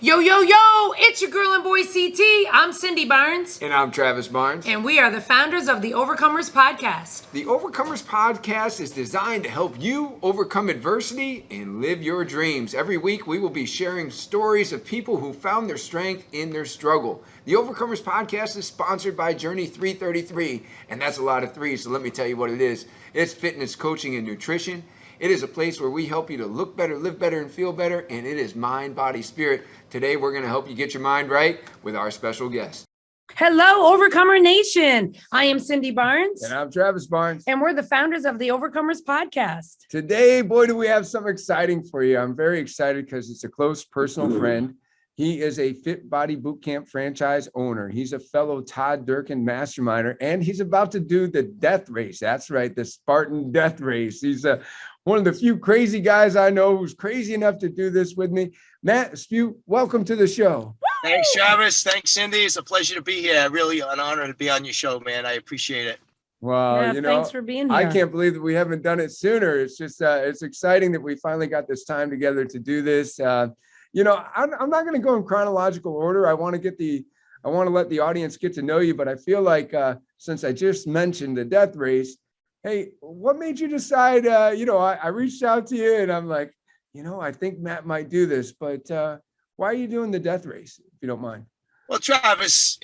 Yo, yo, yo, it's your girl and boy CT. I'm Cindy Barnes. And I'm Travis Barnes. And we are the founders of the Overcomers Podcast. The Overcomers Podcast is designed to help you overcome adversity and live your dreams. Every week, we will be sharing stories of people who found their strength in their struggle. The Overcomers Podcast is sponsored by Journey 333, and that's a lot of threes, so let me tell you what it is. It's fitness, coaching, and nutrition. It is a place where we help you to look better, live better, and feel better, and it is mind, body, spirit. Today, we're going to help you get your mind right with our special guest. Hello, Overcomer Nation. I am Cindy Barnes. And I'm Travis Barnes. And we're the founders of the Overcomers Podcast. Today, boy, do we have something exciting for you. I'm very excited because it's a close personal friend. He is a Fit Body Bootcamp franchise owner. He's a fellow Todd Durkin masterminder, and he's about to do the death race. That's right, the Spartan death race. He's one of the few crazy guys I know who's crazy enough to do this with me. Matt Espeut, welcome to the show. Thanks, Travis. Thanks, Cindy. It's a pleasure to be here. Really an honor to be on your show, man. I appreciate it. Well, thanks for being here. I can't believe that we haven't done it sooner. It's just, it's exciting that we finally got this time together to do this. I'm not going to go in chronological order. I want to let the audience get to know you, but I feel like since I just mentioned the death race, hey, what made you decide, I reached out to you and I'm like, I think Matt might do this, but why are you doing the death race, if you don't mind? Well, Travis,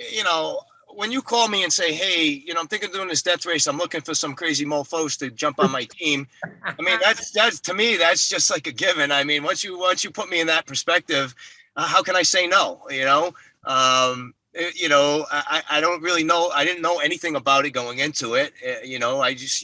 when you call me and say, hey, I'm thinking of doing this death race, I'm looking for some crazy mofos to jump on my team. I mean, that's to me, that's just like a given. I mean, once you put me in that perspective, how can I say no? I don't really know. I didn't know anything about it going into it. You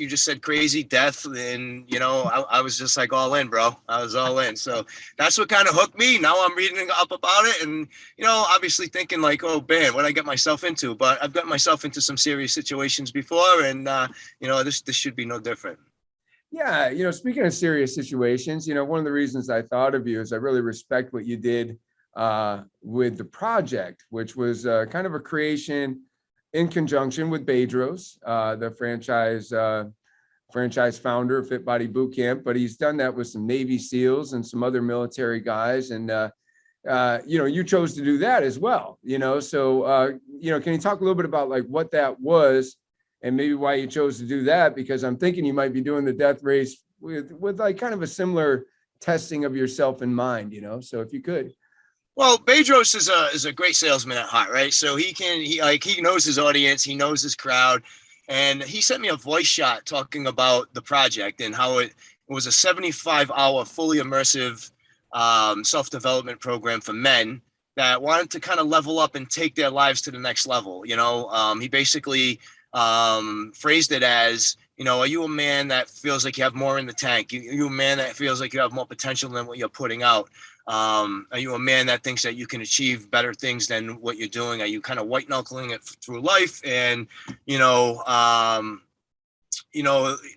just said crazy death. And, I was just like all in, bro. I was all in. So that's what kind of hooked me. Now I'm reading up about it and, obviously thinking like, oh man, what I get myself into, but I've got myself into some serious situations before. And, this should be no different. Yeah. Speaking of serious situations, one of the reasons I thought of you is I really respect what you did with the project, which was kind of a creation in conjunction with Bedros, the franchise founder of Fit Body Bootcamp, but he's done that with some Navy SEALs and some other military guys. And, you chose to do that as well, so, can you talk a little bit about like what that was and maybe why you chose to do that? Because I'm thinking you might be doing the death race with like kind of a similar testing of yourself in mind, so if you could. Well, Bedros is a great salesman at heart, right? So he knows his audience, he knows his crowd, and he sent me a voice shot talking about the project and how it was a 75-hour fully immersive self-development program for men that wanted to kind of level up and take their lives to the next level. He basically phrased it as, are you a man that feels like you have more in the tank? Are you a man that feels like you have more potential than what you're putting out? Are you a man that thinks that you can achieve better things than what you're doing? Are you kind of white knuckling it through life? And,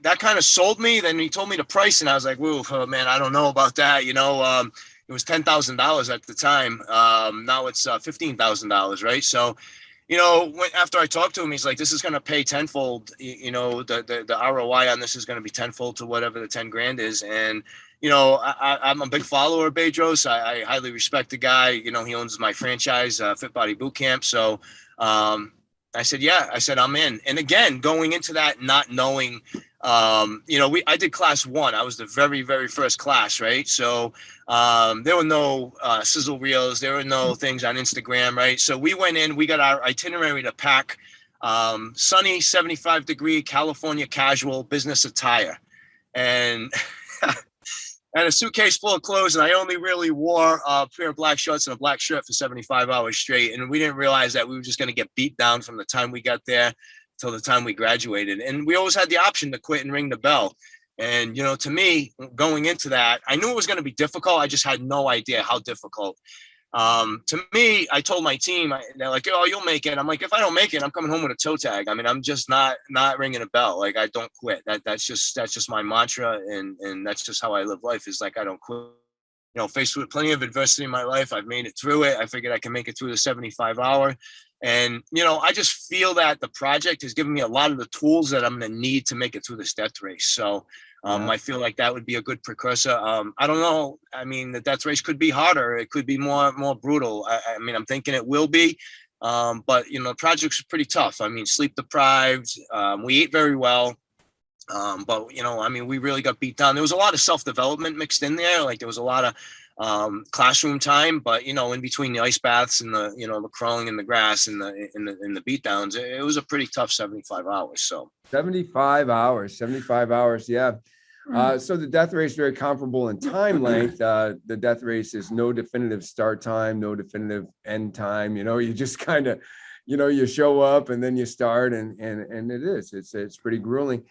that kind of sold me. Then he told me the price and I was like, whoa, man, I don't know about that. It was $10,000 at the time. Now it's $15,000. Right. So, after I talked to him, he's like, this is going to pay tenfold, the ROI on this is going to be tenfold to whatever the 10 grand is. And, I'm a big follower of Bedros. I highly respect the guy. He owns my franchise, Fit Body Bootcamp. So I said, yeah, I'm in. And again, going into that, not knowing, I did class 1. I was the very, very first class, right? So there were no sizzle reels. There were no things on Instagram, right? So we went in, we got our itinerary to pack, sunny 75-degree California casual business attire. And and a suitcase full of clothes, and I only really wore a pair of black shorts and a black shirt for 75 hours straight. And we didn't realize that we were just going to get beat down from the time we got there till the time we graduated. And we always had the option to quit and ring the bell. And, to me, going into that, I knew it was going to be difficult. I just had no idea how difficult. To me, I told my team, they're like, oh, you'll make it. I'm like, if I don't make it, I'm coming home with a toe tag. I mean, I'm just not ringing a bell. Like, I don't quit. That's just my mantra. And that's just how I live life, is like, I don't quit. Faced with plenty of adversity in my life, I've made it through it. I figured I can make it through the 75-hour. And, I just feel that the project has given me a lot of the tools that I'm going to need to make it through this death race. So I feel like that would be a good precursor. I don't know. I mean, the death race could be harder. It could be more brutal. I mean, I'm thinking it will be. But, the project's pretty tough. I mean, sleep deprived. We ate very well. But, I mean, we really got beat down. There was a lot of self-development mixed in there. Like there was a lot of classroom time, but in between the ice baths and the crawling in the grass and the beat downs, it was a pretty tough 75 hours. So 75 hours. Yeah. So the death race is very comparable in time length. The death race is no definitive start time, no definitive end time. You just kind of, you show up and then you start and it's pretty grueling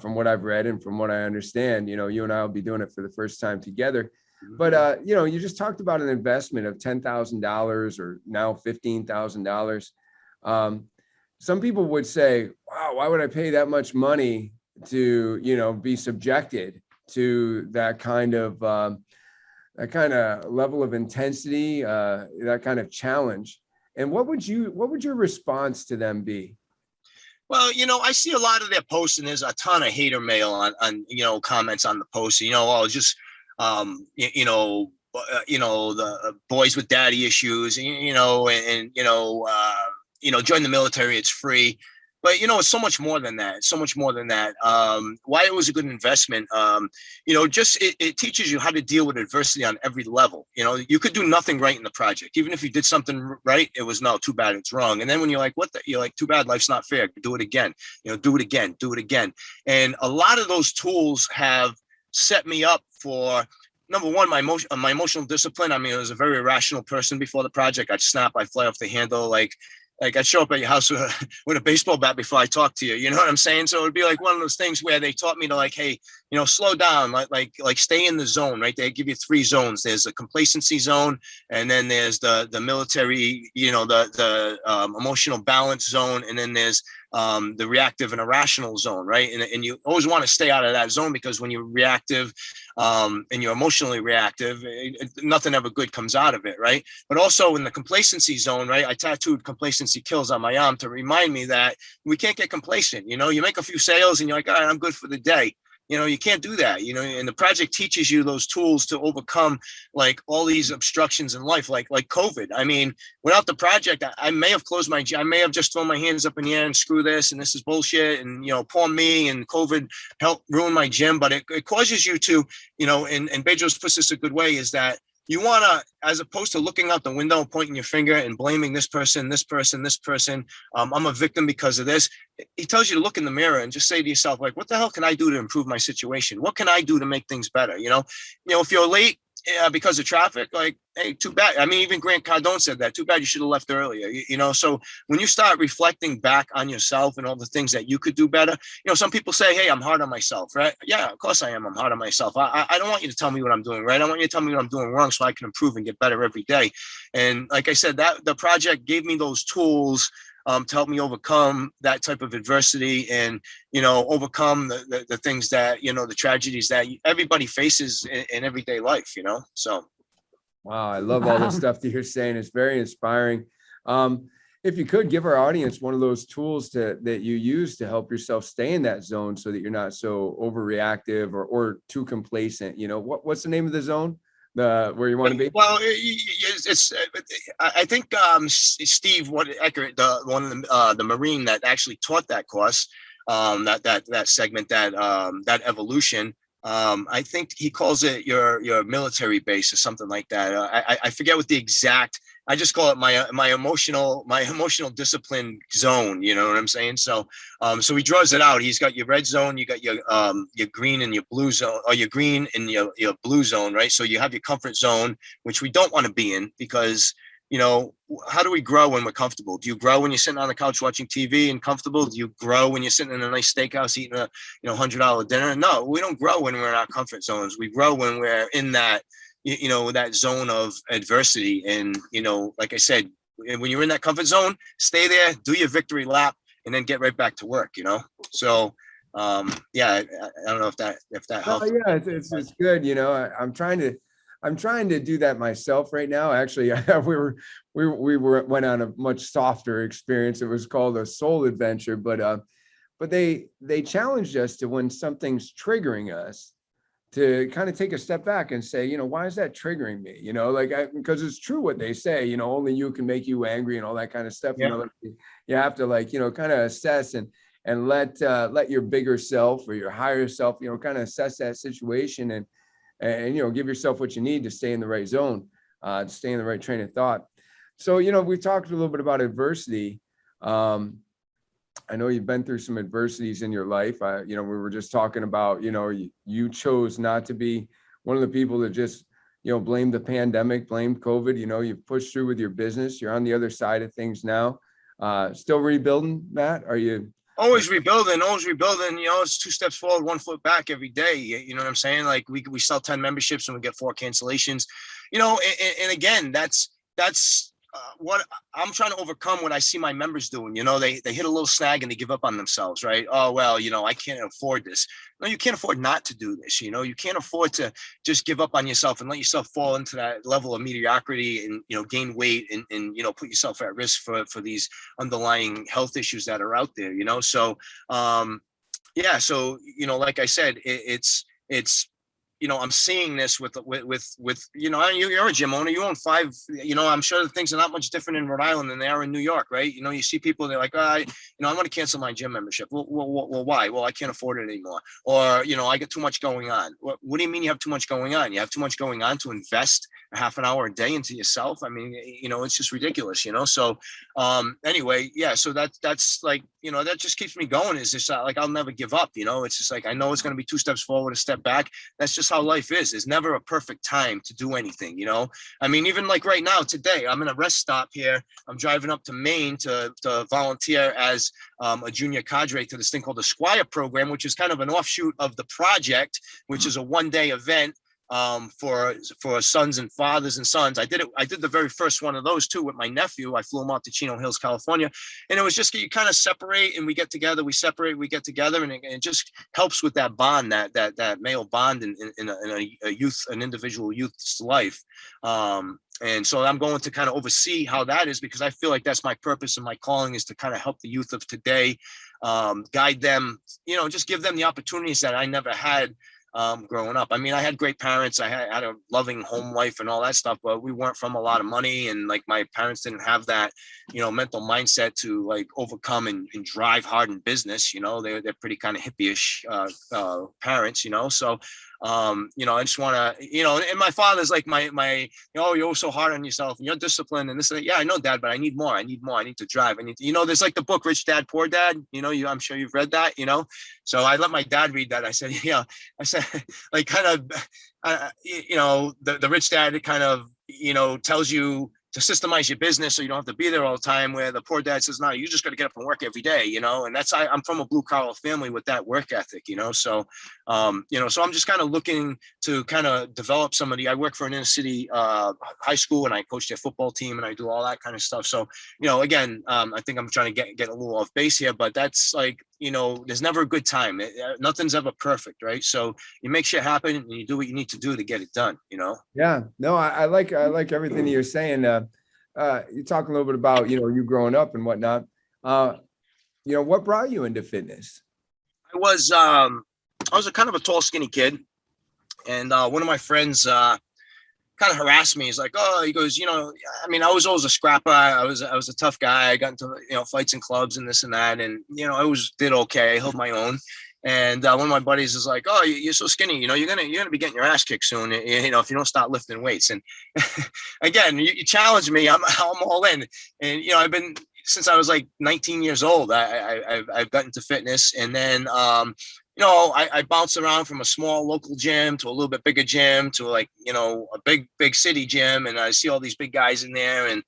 from what I've read and from what I understand. You and I will be doing it for the first time together. But, you just talked about an investment of $10,000 or now $15,000. Some people would say, wow, why would I pay that much money to, be subjected to that kind of level of intensity, that kind of challenge? And what would your response to them be? Well, I see a lot of their posts and there's a ton of hater mail on comments on the post, just, the boys with daddy issues, and join the military, it's free. But, it's so much more than that. Why it was a good investment, it teaches you how to deal with adversity on every level. You could do nothing right in the project. Even if you did something right, it was no, too bad, it's wrong. And then when you're like, you're like, too bad, life's not fair. Do it again, do it again. And a lot of those tools have set me up for, number one, my emotional discipline. I mean, I was a very irrational person before the project. I'd snap, I'd fly off the handle. Like I'd show up at your house with a baseball bat before I talk to you. You know what I'm saying? So it'd be like one of those things where they taught me to like, hey, slow down, like stay in the zone, right? They give you 3 zones. There's a complacency zone, and then there's the military, the emotional balance zone, and then there's the reactive and irrational zone, right? And you always want to stay out of that zone, because when you're reactive and you're emotionally reactive, nothing ever good comes out of it, right? But also in the complacency zone, right? I tattooed complacency kills on my arm to remind me that we can't get complacent. You make a few sales and you're like, all right, I'm good for the day. You can't do that, and the project teaches you those tools to overcome like all these obstructions in life, like COVID. I mean, without the project, I may have closed I may have just thrown my hands up in the air and screw this, and this is bullshit. And, poor me, and COVID helped ruin my gym. But it causes you to, and Bedros puts this a good way, is that you want to, as opposed to looking out the window, pointing your finger and blaming this person, I'm a victim because of this. He tells you to look in the mirror and just say to yourself, like, what the hell can I do to improve my situation? What can I do to make things better? If you're late because of traffic, like, hey, too bad. I mean, even Grant Cardone said that. Too bad you should have left earlier. So when you start reflecting back on yourself and all the things that you could do better, some people say, hey, I'm hard on myself, right? Yeah, of course I am. I'm hard on myself. I don't want you to tell me what I'm doing right. I want you to tell me what I'm doing wrong so I can improve and get better every day. And like I said, that the project gave me those tools to help me overcome that type of adversity and, overcome the things that, the tragedies that everybody faces in everyday life, so. Wow. I love all the stuff that you're saying. It's very inspiring. If you could give our audience one of those tools that you use to help yourself stay in that zone so that you're not so overreactive or too complacent, what's the name of the zone? Where you want to be? Well, I think Steve Eckert, the Marine that actually taught that course, that segment, that evolution. I think he calls it your military base or something like that. I forget what the exact. I just call it my emotional discipline zone. You know what I'm saying? So he draws it out. He's got your red zone, you got your green and your blue zone, or your green and your blue zone, right? So you have your comfort zone, which we don't want to be in, because how do we grow when we're comfortable? Do you grow when you're sitting on the couch watching TV and comfortable? Do you grow when you're sitting in a nice steakhouse eating a $100 dinner? No, we don't grow when we're in our comfort zones. We grow when we're in that that zone of adversity. And like I said, when you're in that comfort zone, stay there, do your victory lap, and then get right back to work. So yeah, I don't know if that helps. Yeah, it's good. I'm trying to I'm trying to do that myself right now. Actually, went on a much softer experience. It was called a soul adventure, but they challenged us to, when something's triggering us, to kind of take a step back and say, why is that triggering me? Because it's true what they say, only you can make you angry and all that kind of stuff. Yeah. You have to kind of assess and let your bigger self or your higher self, kind of assess that situation and give yourself what you need to stay in the right zone, to stay in the right train of thought. So, we talked a little bit about adversity. I know you've been through some adversities in your life. We were just talking about, you chose not to be one of the people that just, blamed the pandemic, blamed COVID. You've pushed through with your business. You're on the other side of things now. Still rebuilding, Matt? Are you? Always rebuilding. It's 2 steps forward, 1 foot back every day. You know what I'm saying? Like we sell 10 memberships and we get 4 cancellations, and again, that's what I'm trying to overcome. What I see my members doing, they hit a little snag and they give up on themselves, right? Oh, well, I can't afford this. No, you can't afford not to do this. You can't afford to just give up on yourself and let yourself fall into that level of mediocrity and, gain weight and put yourself at risk for these underlying health issues that are out there, So, so, like I said, it's I'm seeing this with you're a gym owner, you own 5, I'm sure that things are not much different in Rhode Island than they are in New York, right? You see people, they're like, I want to cancel my gym membership. Well, why? Well, I can't afford it anymore. Or, I get too much going on. What do you mean you have too much going on? You have too much going on to invest a half an hour a day into yourself? I mean, it's just ridiculous, So, anyway, so that's like, that just keeps me going. Is just like, I'll never give up, It's just like, I know it's going to be 2 steps forward, a step back. That's just how life is. There's never a perfect time to do anything, I mean, even like right now, today, I'm in a rest stop here. I'm driving up to Maine to volunteer as a junior cadre to this thing called the Squire program, which is kind of an offshoot of the project, which is a 1-day event for sons and fathers and sons. I did the very first one of those too with my nephew. I flew him out to Chino Hills, California, and it was just, you kind of separate and we get together, we get together, and it just helps with that bond, that male bond in an individual youth's life. And so I'm going to kind of oversee how that is, because I feel like that's my purpose and my calling, is to kind of help the youth of today, guide them, just give them the opportunities that I never had growing up. I mean, I had great parents. I had a loving home life and all that stuff, but we weren't from a lot of money. And like, my parents didn't have that, mental mindset to like overcome and drive hard in business. They're pretty kind of hippie-ish parents, So, I just want to, and my father's like you're so hard on yourself and you're disciplined and this and that. Yeah, I know, Dad, but I need more. I need to drive. I need to, there's like the book, Rich Dad, Poor Dad, I'm sure you've read that, So I let my dad read that. I said, like kind of, the rich dad kind of, tells you to systemize your business so you don't have to be there all the time, where the poor dad says, no, you just got to get up and work every day, and that's, I'm from a blue collar family with that work ethic, so, so I'm just kind of looking to kind of develop I work for an inner city high school, and I coach their football team, and I do all that kind of stuff. So, again, I think I'm trying to get a little off base here, but that's like, there's never a good time. Nothing's ever perfect, right? So you make shit happen and you do what you need to do to get it done, Yeah, no, I like everything that you're saying. You talk a little bit about, you growing up and whatnot. What brought you into fitness? I was a kind of a tall, skinny kid. And one of my friends kind of harassed me. He's like, he goes, I mean, I was always a scrapper. I was a tough guy. I got into, fights and clubs and this and that. And, I always did okay. I held my own. And one of my buddies is like, you're so skinny, you're gonna be getting your ass kicked soon, if you don't start lifting weights. And again, you challenge me, I'm all in. And I've been, since I was like 19 years old, I've gotten into fitness. And then I bounced around from a small local gym to a little bit bigger gym to like, a big city gym. And I see all these big guys in there. And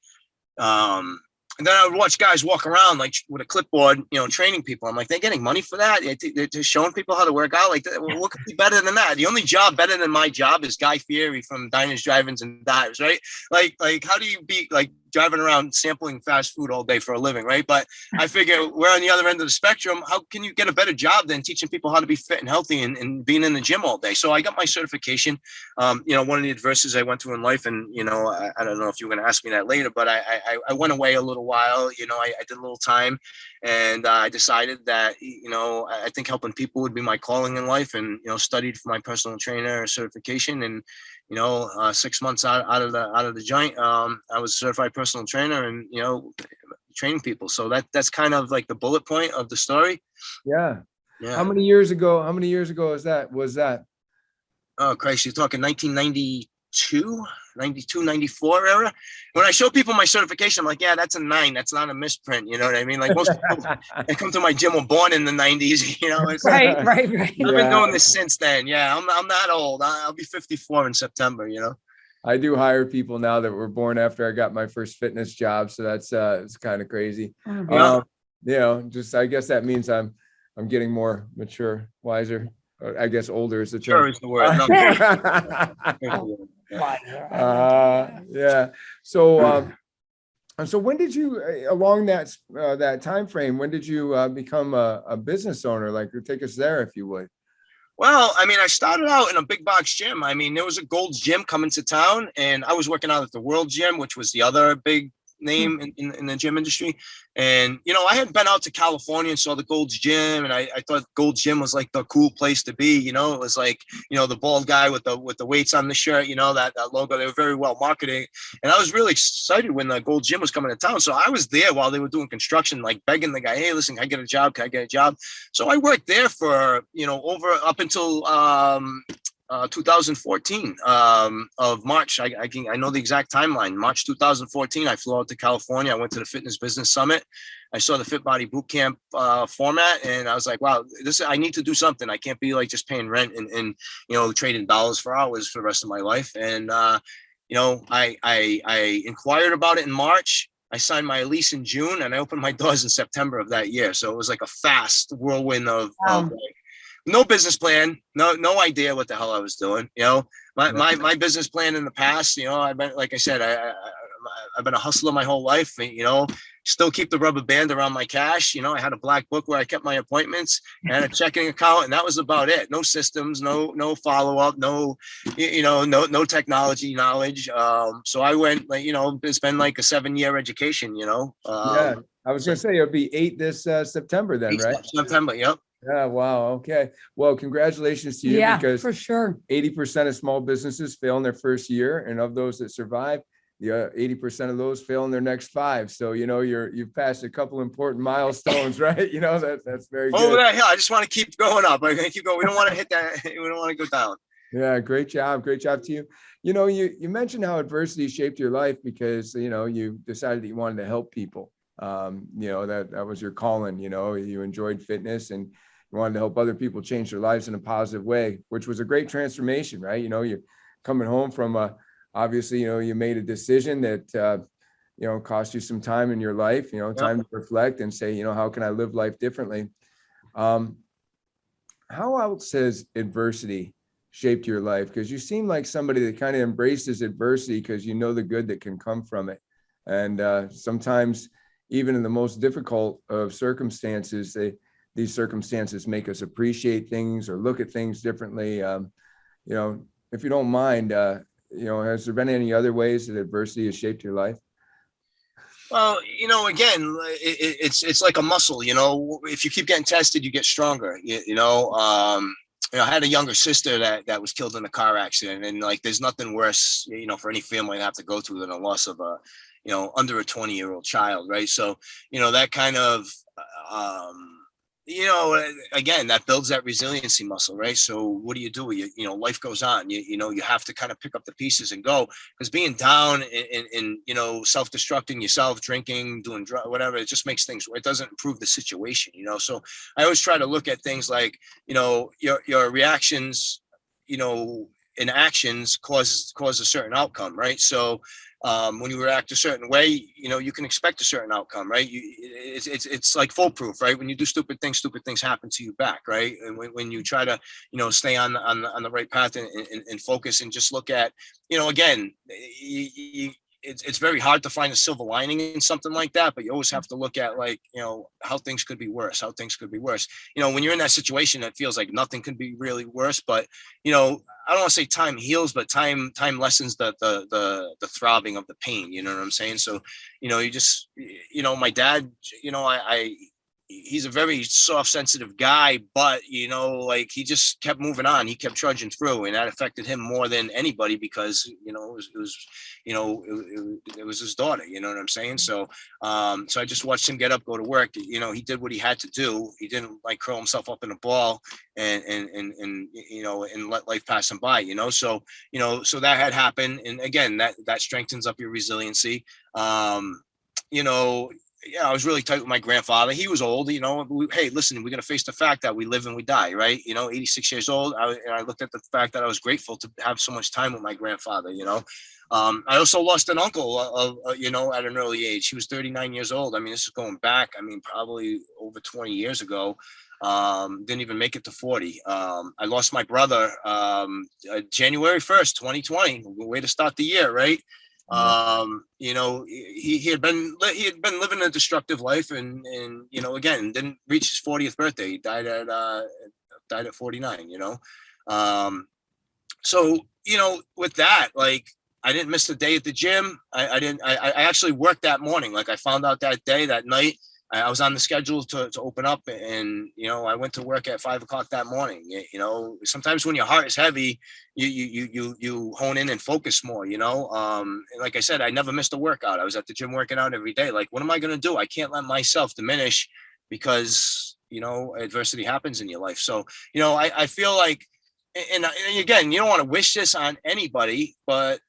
And then I would watch guys walk around like with a clipboard, training people. I'm like, they're getting money for that. They're just showing people how to work out. Like, what could be better than that? The only job better than my job is Guy Fieri from Diners, Drive-ins, and Dives, right? Like, how do you be like driving around sampling fast food all day for a living, right? But I figure we're on the other end of the spectrum. How can you get a better job than teaching people how to be fit and healthy and being in the gym all day? So I got my certification. One of the adversities I went through in life, and I don't know if you're going to ask me that later, but I went away a little while. I did a little time, and I decided that I think helping people would be my calling in life, and studied for my personal trainer certification, and 6 months out of the joint, I was a certified personal trainer, and training people. So that's kind of like the bullet point of the story. Yeah. Yeah. How many years ago was that? Oh Christ, you're talking 1992, 92, 94 era. When I show people my certification, I'm like, yeah, that's a 9. That's not a misprint. You know what I mean? Like most people that come to my gym were born in the 90s. It's Right. I've been doing this since then. Yeah, I'm not old. I'll be 54 in September. I do hire people now that were born after I got my first fitness job, so that's it's kind of crazy. Just I guess that means I'm getting more mature, wiser. I guess older is the term. Sure is the word. Yeah. So when did you, along that time frame, when did you become a business owner? Like, take us there if you would. Well, I mean, I started out in a big box gym. I mean, there was a Gold's Gym coming to town, and I was working out at the World Gym, which was the other big name in the gym industry. And I had been out to California and saw the Gold's Gym, and I thought Gold's Gym was like the cool place to be. It was like the bald guy with the weights on the shirt, that logo. They were very well marketed, and I was really excited when the Gold's Gym was coming to town. So I was there while they were doing construction, like begging the guy, hey, listen, can I get a job? Can I get a job? So I worked there for up until 2014 of March. I know the exact timeline. March 2014, I flew out to California. I went to the Fitness Business Summit. I saw the Fit Body Bootcamp format, and I was like, wow, I need to do something. I can't be like just paying rent and trading dollars for hours for the rest of my life. And I inquired about it in March. I signed my lease in June, and I opened my doors in September of that year. So it was like a fast whirlwind of no business plan, no idea what the hell I was doing. My business plan in the past, I've been, like I said, I've been a hustler my whole life. Still keep the rubber band around my cash. I had a black book where I kept my appointments, and I had a checking account, and that was about it. No systems, no follow up, no technology knowledge. So I went, it's been like a 7-year education. Yeah, I was gonna say it'll be 8 this September then, right? September, yep. Yeah, wow. Okay. Well, congratulations to you, because for sure 80% of small businesses fail in their first year, and of those that survive, 80% of those fail in their next 5. So you've passed a couple important milestones, right? That's very good. Over that hill, I just want to keep going up. I keep going. We don't want to hit that. We don't want to go down. Yeah, great job to you. You mentioned how adversity shaped your life because you decided that you wanted to help people. That was your calling. You enjoyed fitness and you wanted to help other people change their lives in a positive way, which was a great transformation, right? You're coming home from obviously, you made a decision that cost you some time in your life, time to reflect and say, how can I live life differently? How else has adversity shaped your life? Because you seem like somebody that kind of embraces adversity because the good that can come from it. And sometimes even in the most difficult of circumstances, these circumstances make us appreciate things or look at things differently. If you don't mind, has there been any other ways that adversity has shaped your life? Well, again, it's like a muscle. If you keep getting tested, you get stronger. I had a younger sister that was killed in a car accident, and like, there's nothing worse, for any family to have to go through than a loss of a, under a 20-year-old child, right? So, that kind of, again, that builds that resiliency muscle, right? So what do? Life goes on. You have to kind of pick up the pieces and go, because being down and self-destructing yourself, drinking, doing whatever, it just makes things, it doesn't improve the situation, So I always try to look at things like, your reactions, in actions cause a certain outcome, right? So when you react a certain way, you can expect a certain outcome, right? It's like foolproof, right? When you do stupid things happen to you back, right? And when you try to, stay on the right path and focus and just look at, again, it's very hard to find a silver lining in something like that, but you always have to look at, like, how things could be worse, when you're in that situation, it feels like nothing could be really worse, but I don't want to say time heals, but time lessens the throbbing of the pain. You know what I'm saying? So, you just, my dad, he's a very soft, sensitive guy, but like, he just kept moving on. He kept trudging through, and that affected him more than anybody because it was his daughter. You know what I'm saying? So, so I just watched him get up, go to work. He did what he had to do. He didn't like curl himself up in a ball and let life pass him by. So so that had happened, and again, that strengthens up your resiliency. Yeah, I was really tight with my grandfather. He was old, hey, listen, we're going to face the fact that we live and we die, right? 86 years old. I looked at the fact that I was grateful to have so much time with my grandfather, I also lost an uncle, at an early age. He was 39 years old. I mean, this is going back, probably over 20 years ago. Didn't even make it to 40. I lost my brother, January 1st, 2020, way to start the year, right? He had been living a destructive life, and again, didn't reach his 40th birthday. He died at 49. So with that, like, I didn't miss a day at the gym. I actually worked that morning. Like, I found out that night. I was on the schedule to open up, and I went to work at 5 o'clock that morning. Sometimes when your heart is heavy, you hone in and focus more. And like I said, I never missed a workout. I was at the gym working out every day. Like, what am I going to do? I can't let myself diminish because adversity happens in your life. So I feel like, and again, you don't want to wish this on anybody, but.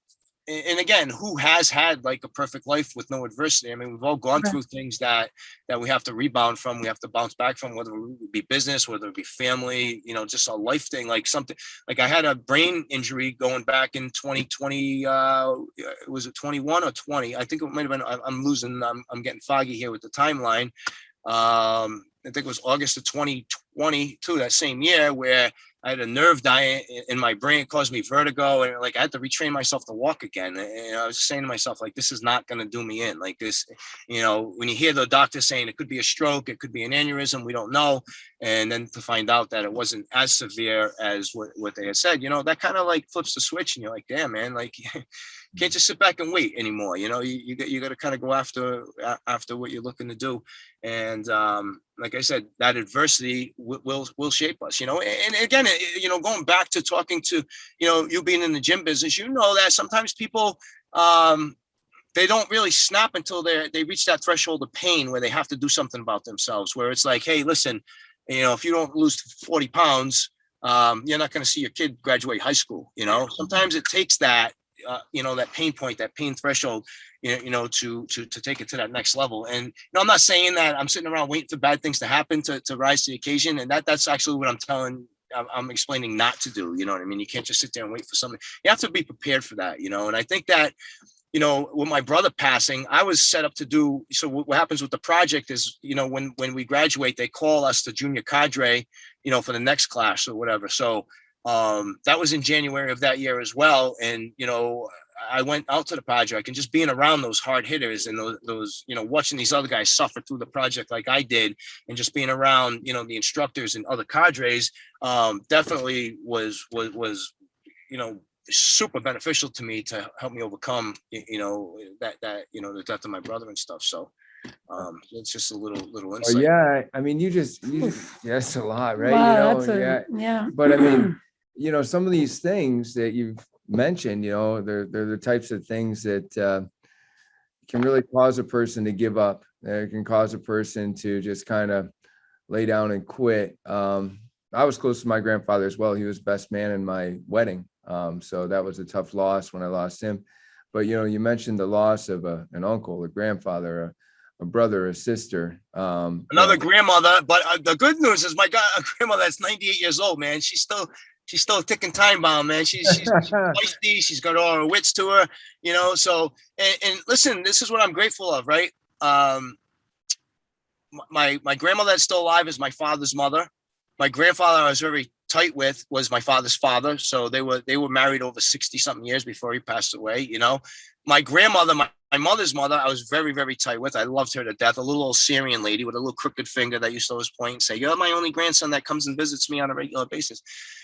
And again, who has had like a perfect life with no adversity? I mean, we've all gone through things that we have to rebound from, we have to bounce back from, whether it be business, whether it be family, just a life thing, like something. Like, I had a brain injury going back in 2020. Was it 21 or 20? I think it might have been. I'm getting foggy here with the timeline. I think it was August of 2022, that same year, where I had a nerve die in my brain. It caused me vertigo, and like, I had to retrain myself to walk again. And I was just saying to myself, like, this is not going to do me in. Like, this, when you hear the doctor saying it could be a stroke, it could be an aneurysm, we don't know. And then to find out that it wasn't as severe as what they had said, that kind of like flips the switch, and you're like, damn, man, like, can't just sit back and wait anymore. You got to kind of go after what you're looking to do. And like I said, that adversity will shape us, and again, going back to talking to, you being in the gym business, that sometimes people, they don't really snap until they reach that threshold of pain where they have to do something about themselves, where it's like, hey, listen, if you don't lose 40 pounds, you're not going to see your kid graduate high school. Sometimes it takes that, that pain point, that pain threshold, to take it to that next level. And I'm not saying that I'm sitting around waiting for bad things to happen to rise to the occasion. And that's actually what I'm explaining not to do. You know what I mean? You can't just sit there and wait for something. You have to be prepared for that. And I think that, with my brother passing, I was set up to do. So what happens with the project is, when we graduate, they call us the junior cadre, for the next class or whatever. So that was in January of that year as well. And, I went out to the project, and just being around those hard hitters and those, watching these other guys suffer through the project like I did, and just being around, the instructors and other cadres, definitely was, super beneficial to me to help me overcome, the death of my brother and stuff. So it's just a little insight. Oh, yeah. I mean, you just that's a lot, right? Wow, yeah. But I mean, some of these things that you've mentioned, they're the types of things that can really cause a person to give up. It can cause a person to just kind of lay down and quit. I was close to my grandfather as well. He was best man in my wedding. So that was a tough loss when I lost him. But, you mentioned the loss of an uncle, a grandfather, a brother, a sister. Another grandmother. But the good news is my grandmother that's 98 years old, man. She's still she's still a ticking time bomb, man. She's feisty. She's got all her wits to her, you know. So and listen, this is what I'm grateful of, right? My grandmother that's still alive is my father's mother. My grandfather I was very tight with was my father's father. So they were married over 60 something years before he passed away, you know. My grandmother, my mother's mother, I was very, very tight with. I loved her to death. A little old Syrian lady with a little crooked finger that used to always point and say, "You're my only grandson that comes and visits me on a regular basis."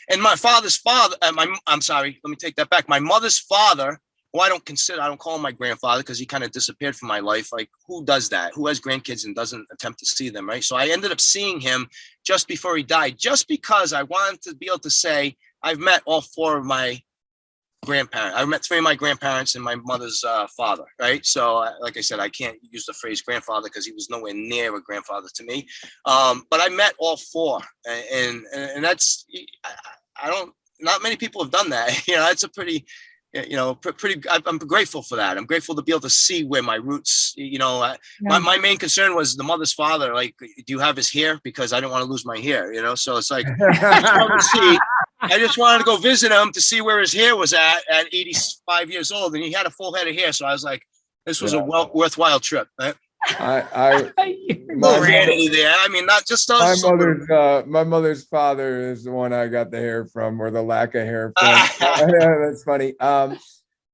And my father's father, I'm sorry, let me take that back. My mother's father, who I don't call him my grandfather because he kind of disappeared from my life. Like, who does that? Who has grandkids and doesn't attempt to see them, right? So I ended up seeing him just before he died, just because I wanted to be able to say, I've met all four of my grandparents. I met three of my grandparents and my mother's father, right? So like I said, I can't use the phrase grandfather because he was nowhere near a grandfather to me. But I met all four, and that's, I don't, not many people have done that. You know, it's a pretty, you know, pretty, I'm grateful for that. I'm grateful to be able to see where my roots, you know, my main concern was the mother's father. Like, do you have his hair? Because I didn't want to lose my hair, you know? So it's like, I just wanted to go visit him to see where his hair was at 85 years old. And he had a full head of hair. So I was like, this was a worthwhile trip. Right? My vanity there. I mean, not just us. My mother's father is the one I got the hair from, or the lack of hair from. That's funny.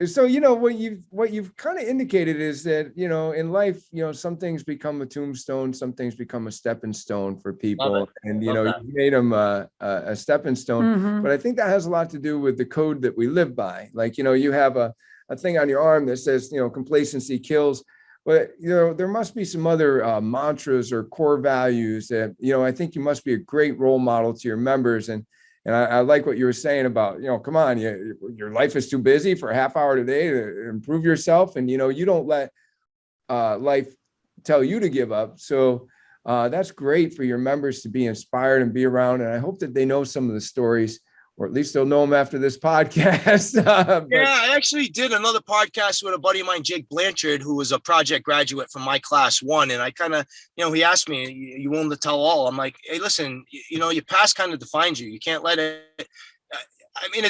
So, you know, what you've kind of indicated is that, you know, in life, you know, some things become a tombstone, some things become a stepping stone for people, and you know, you made them a stepping stone. But I think that has a lot to do with the code that we live by. Like, you know, you have a thing on your arm that says, you know, complacency kills. But, you know, there must be some other mantras or core values that, you know, I think you must be a great role model to your members. And I like what you were saying about, you know, come on, your life is too busy for a half hour today to improve yourself. And, you know, you don't let life tell you to give up. So that's great for your members to be inspired and be around. And I hope that they know some of the stories, or at least they'll know them after this podcast. Yeah, I actually did another podcast with a buddy of mine, Jake Blanchard, who was a project graduate from my class 1. And I kind of, you know, he asked me, "You willing to tell all?" I'm like, "Hey, listen, you know, your past kind of defines you. You can't let it." I mean,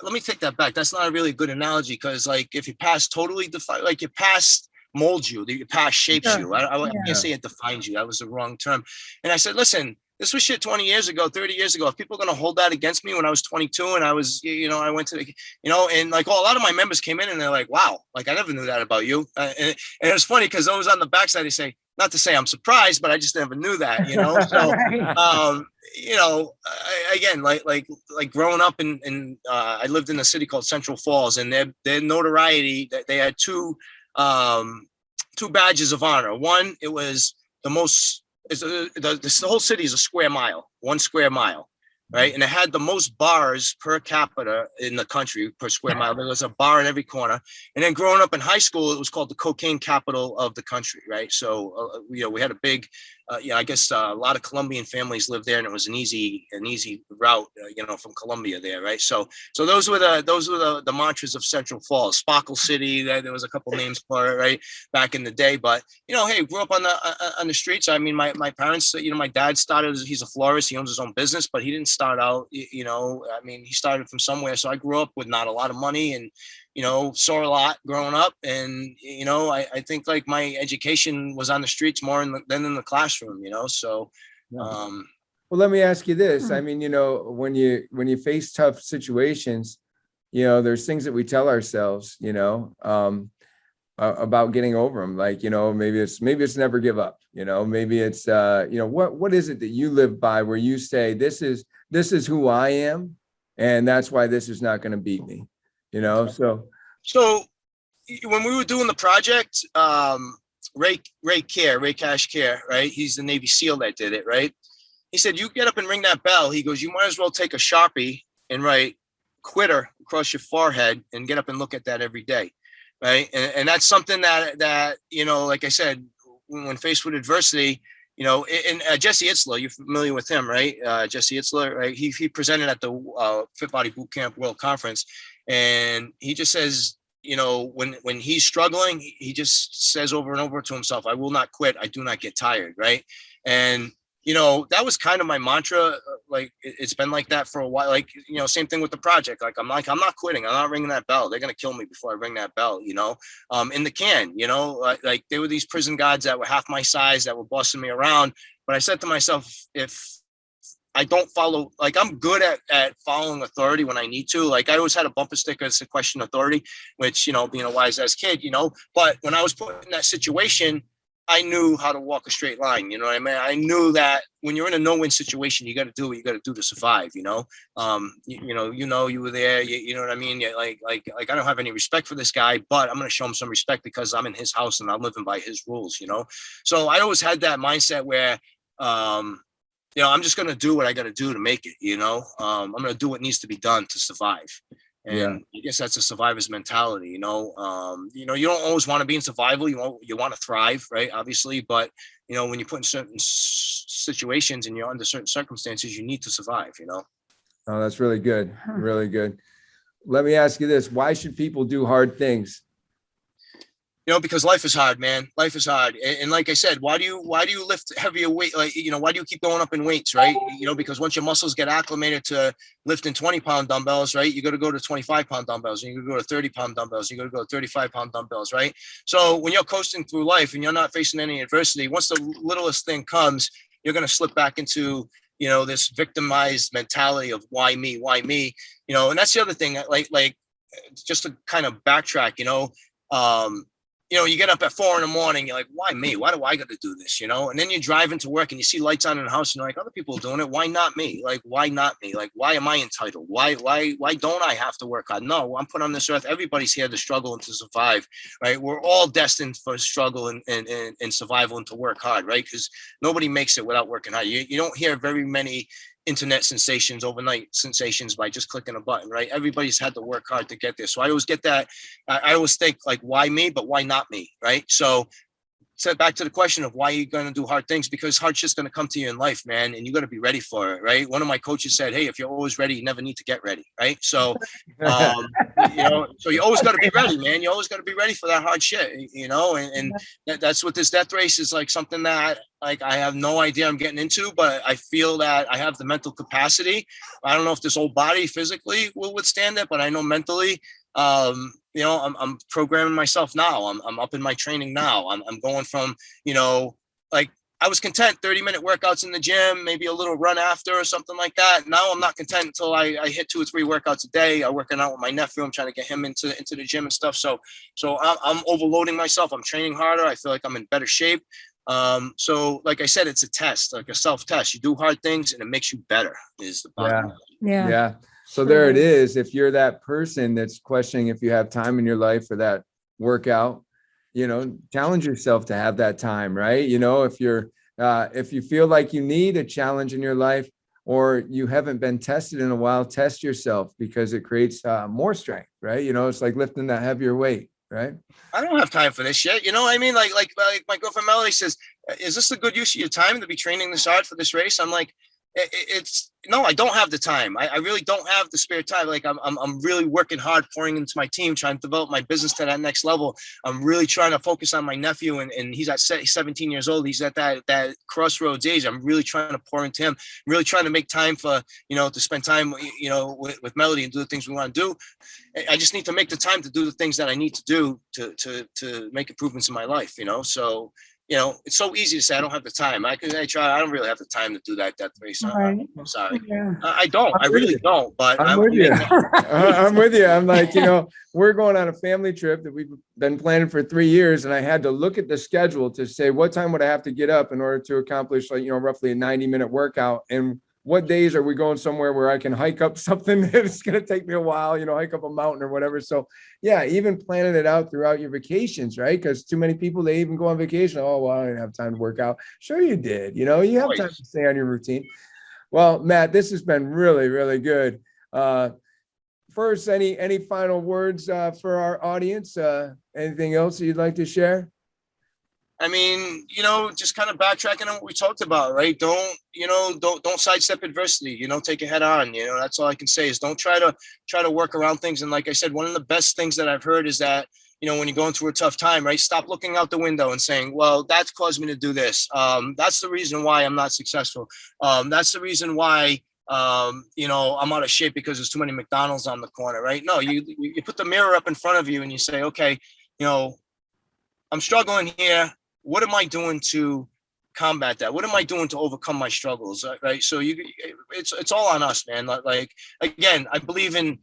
let me take that back. That's not a really good analogy, because, like, if your past totally define, like, your past molds you, your past shapes you. I can't say it defines you. That was the wrong term. And I said, listen, this was shit 20 years ago, 30 years ago. If people are going to hold that against me when I was 22 and I was, you know, I went to, you know, and like, a lot of my members came in and they're like, "Wow, like, I never knew that about you." And it was funny because those on the backside, they say, not to say I'm surprised, but I just never knew that, you know? So, you know, again, like growing up in I lived in a city called Central Falls, and their notoriety, they had two badges of honor. One, it was the most, the whole city is a square mile, 1 square mile, right? And it had the most bars per capita in the country per square mile. There was a bar in every corner. And then growing up in high school, it was called the cocaine capital of the country, right? So, you know, we had a big, I guess a lot of Colombian families lived there, and it was an easy route, you know, from Colombia there, right? So those were the mantras of Central Falls. Sparkle City, there was a couple names for it, right, back in the day. But, you know, hey, grew up on the streets. I mean, my parents, you know, my dad started, he's a florist, he owns his own business, but he didn't start out, you know, I mean, he started from somewhere. So I grew up with not a lot of money, and, you know, saw a lot growing up. And, you know, I think, like, my education was on the streets more than in the classroom, you know? So, well, let me ask you this. I mean, you know, when you face tough situations, you know, there's things that we tell ourselves, you know, about getting over them. Like, you know, maybe it's never give up, you know, maybe it's, you know, what is it that you live by where you say, this is who I am, and that's why this is not going to beat me, you know? So when we were doing the project, Ray Cash Care, right? He's the Navy SEAL that did it, right? He said, "You get up and ring that bell." He goes, "You might as well take a Sharpie and write quitter across your forehead and get up and look at that every day." Right. And that's something that, you know, like I said, when faced with adversity, you know, and Jesse Itzler, you're familiar with him, right? Jesse Itzler, right? He presented at the Fit Body Boot Camp World Conference, and he just says, you know, when he's struggling, he just says over and over to himself, "I will not quit. I do not get tired." Right. And that was kind of my mantra. Like it's been like that for a while. Like, same thing with the project. Like, I'm not quitting. I'm not ringing that bell. They're going to kill me before I ring that bell, in the can, like they were these prison guards that were half my size that were bossing me around. But I said to myself, if I don't follow, like I'm good at following authority when I need to. Like I always had a bumper sticker to question authority, which, being a wise ass kid, but when I was put in that situation, I knew how to walk a straight line. You know what I mean? I knew that when you're in a no-win situation, you got to do what you got to do to survive. You were there. You know what I mean? Like I don't have any respect for this guy, but I'm going to show him some respect because I'm in his house and I'm living by his rules. So I always had that mindset where, I'm just going to do what I got to do to make it. I'm going to do what needs to be done to survive. And I guess that's a survivor's mentality, you don't always want to be in survival. You want to thrive, right? Obviously, but when you put in certain situations and you're under certain circumstances, you need to survive, Oh, that's really good. Really good. Let me ask you this. Why should people do hard things? Because life is hard, man. Life is hard. And like I said, why do you lift heavier weight? Like, why do you keep going up in weights, right? Because once your muscles get acclimated to lifting 20-pound dumbbells, right? You got to go to 25-pound dumbbells, and you got to go to 30-pound dumbbells. You got to go to 35-pound dumbbells, right? So when you're coasting through life and you're not facing any adversity, once the littlest thing comes, you're going to slip back into, this victimized mentality of why me, and that's the other thing, like just to kind of backtrack, you get up at 4 a.m. you're like, why me? Why do I got to do this? And then you drive into work and you see lights on in the house and you're like, other people are doing it. Why not me? Like, why not me? Like, why am I entitled? Why don't I have to work hard? No, I'm put on this earth. Everybody's here to struggle and to survive, right? We're all destined for struggle and survival and to work hard, right? Because nobody makes it without working hard. You don't hear very many internet sensations, overnight sensations by just clicking a button, right? Everybody's had to work hard to get there. So I always get that. I always think like, why me, but why not me, right? So back to the question of why you're going to do hard things, because hard shit's going to come to you in life, man. And you got to be ready for it, right? One of my coaches said, hey, if you're always ready, you never need to get ready, right? So, so you always got to be ready, man. You always got to be ready for that hard shit, and that's what this death race is like, something that like I have no idea I'm getting into, but I feel that I have the mental capacity. I don't know if this old body physically will withstand it, but I know mentally, I'm programming myself now. I'm up in my training now. I'm going from, like I was content 30-minute workouts in the gym, maybe a little run after or something like that. Now I'm not content until I hit 2 or 3 workouts a day. I'm working out with my nephew. I'm trying to get him into the gym and stuff. So I'm overloading myself. I'm training harder. I feel like I'm in better shape. So like I said, it's a test, like a self-test. You do hard things and it makes you better is the bottom. Yeah. So there it is. If you're that person that's questioning if you have time in your life for that workout, challenge yourself to have that time, right? If you feel like you need a challenge in your life or you haven't been tested in a while, test yourself because it creates more strength, right? It's like lifting that heavier weight, right? I don't have time for this shit. You know what I mean? Like my girlfriend Melody says, is this a good use of your time to be training this hard for this race? I'm like, it's no, I don't have the time. I really don't have the spare time. Like I'm really working hard, pouring into my team, trying to develop my business to that next level. I'm really trying to focus on my nephew, and he's at 17 years old. He's at that crossroads age. I'm really trying to pour into him. I'm really trying to make time for, to spend time, with Melody and do the things we want to do. I just need to make the time to do the things that I need to do to make improvements in my life, so it's so easy to say I don't have the time. I try. I don't really have the time to do that race. Right. I'm sorry. Yeah. I don't. I really don't. But I'm with you. I'm with you. I'm like, we're going on a family trip that we've been planning for 3 years, and I had to look at the schedule to say what time would I have to get up in order to accomplish, like, roughly a 90-minute workout, and what days are we going somewhere where I can hike up something that's going to take me a while, hike up a mountain or whatever. So yeah, even planning it out throughout your vacations, right? Because too many people, they even go on vacation. Oh, well, I didn't have time to work out. Sure you did. You have time to stay on your routine. Well, Matt, this has been really, really good. First, any final words for our audience? Anything else you'd like to share? I mean, just kind of backtracking on what we talked about, right? Don't sidestep adversity, take it head on. That's all I can say is don't try to work around things. And like I said, one of the best things that I've heard is that, when you're going through a tough time, right? Stop looking out the window and saying, well, that's caused me to do this. That's the reason why I'm not successful. That's the reason why, I'm out of shape because there's too many McDonald's on the corner, right? No, you put the mirror up in front of you and you say, okay, I'm struggling here. What am I doing to combat that? What am I doing to overcome my struggles? Right. So it's all on us, man. Like, again, I believe in,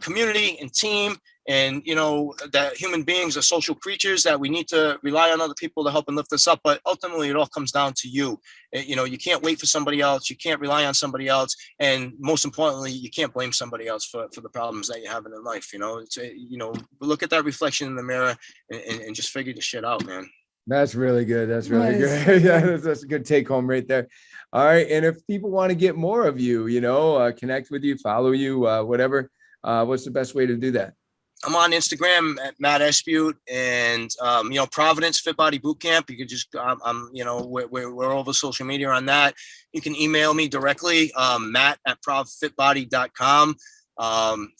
community and team, and, that human beings are social creatures, that we need to rely on other people to help and lift us up. But ultimately it all comes down to you. You can't wait for somebody else. You can't rely on somebody else. And most importantly, you can't blame somebody else for the problems that you're having in life. Look at that reflection in the mirror and just figure the shit out, man. That's really good. That's really good. Yeah, that's a good take home right there. All right. And if people want to get more of you, connect with you, follow you, whatever, what's the best way to do that? I'm on Instagram at Matt Espeut, and Providence Fit Body Boot Camp. You could just we're over social media on that. You can email me directly, matt@provfitbody.com.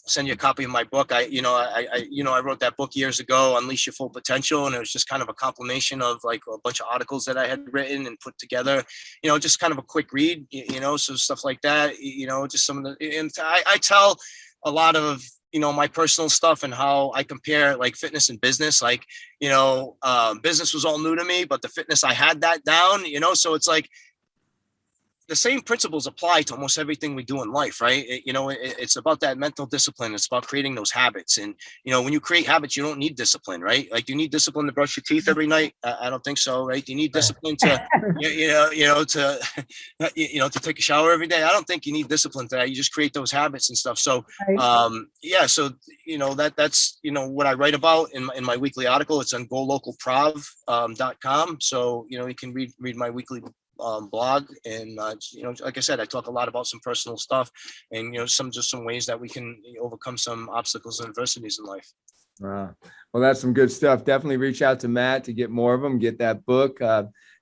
Send you a copy of my book. I wrote that book years ago, Unleash Your Full Potential, and it was just kind of a compilation of like a bunch of articles that I had written and put together, just kind of a quick read, so stuff like that, just some of the, and I tell a lot of, my personal stuff and how I compare like fitness and business. Like, business was all new to me, but the fitness, I had that down, so it's like, the same principles apply to almost everything we do in life, right? It's about that mental discipline. It's about creating those habits. And, when you create habits, you don't need discipline, right? Like, do you need discipline to brush your teeth every night? I don't think so, right? Do you need discipline to, to take a shower every day? I don't think you need discipline to that. You just create those habits and stuff. So, so, that's, what I write about in my weekly article. It's on golocalprov.com. So, you can read my weekly blog, and like I said, I talk a lot about some personal stuff, and some ways that we can overcome some obstacles and adversities in life. Well, that's some good stuff. Definitely reach out to Matt to get more of them, get that book.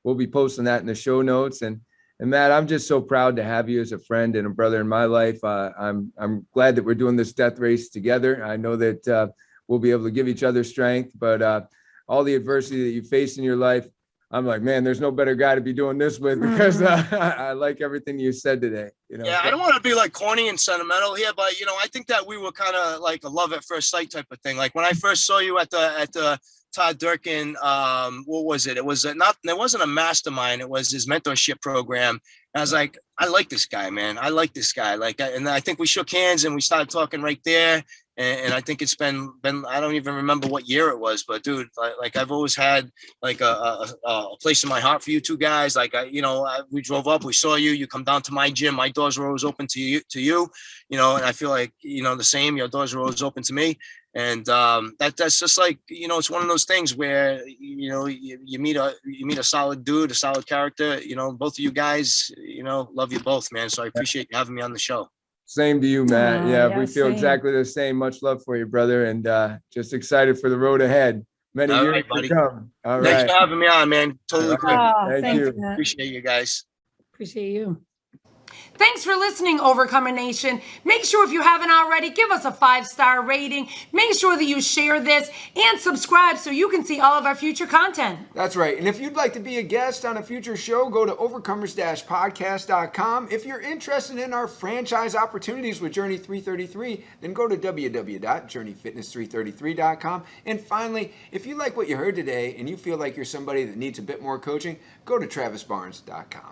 We'll be posting that in the show notes. And Matt, I'm just so proud to have you as a friend and a brother in my life. I'm glad that we're doing this death race together. I know that we'll be able to give each other strength, but all the adversity that you face in your life, I'm like, man, there's no better guy to be doing this with, because I like everything you said today. Yeah, I don't want to be like corny and sentimental here, but I think that we were kind of like a love at first sight type of thing. Like when I first saw you at the Todd Durkin, what was it? It wasn't a mastermind. It was his mentorship program. And I was like, I like this guy, man. I like this guy. And I think we shook hands and we started talking right there. And I think it's been, I don't even remember what year it was, but dude, like I've always had like a place in my heart for you two guys. Like, we drove up, we saw you, you come down to my gym. My doors were always open to you, and I feel like, the same, your doors were always open to me. And that's just like, it's one of those things where, you meet a solid dude, a solid character, both of you guys, love you both, man. So I appreciate you having me on the show. Same to you, Matt. Yeah, we feel exactly the same. Much love for you, brother. And just excited for the road ahead. Many years to come. All right. Thanks for having me on, man. Totally cool. Thank you. Matt. Appreciate you guys. Appreciate you. Thanks for listening, Overcomer Nation. Make sure if you haven't already, give us a 5-star rating. Make sure that you share this and subscribe so you can see all of our future content. That's right. And if you'd like to be a guest on a future show, go to overcomers-podcast.com. If you're interested in our franchise opportunities with Journey 333, then go to www.journeyfitness333.com. And finally, if you like what you heard today and you feel like you're somebody that needs a bit more coaching, go to travisbarnes.com.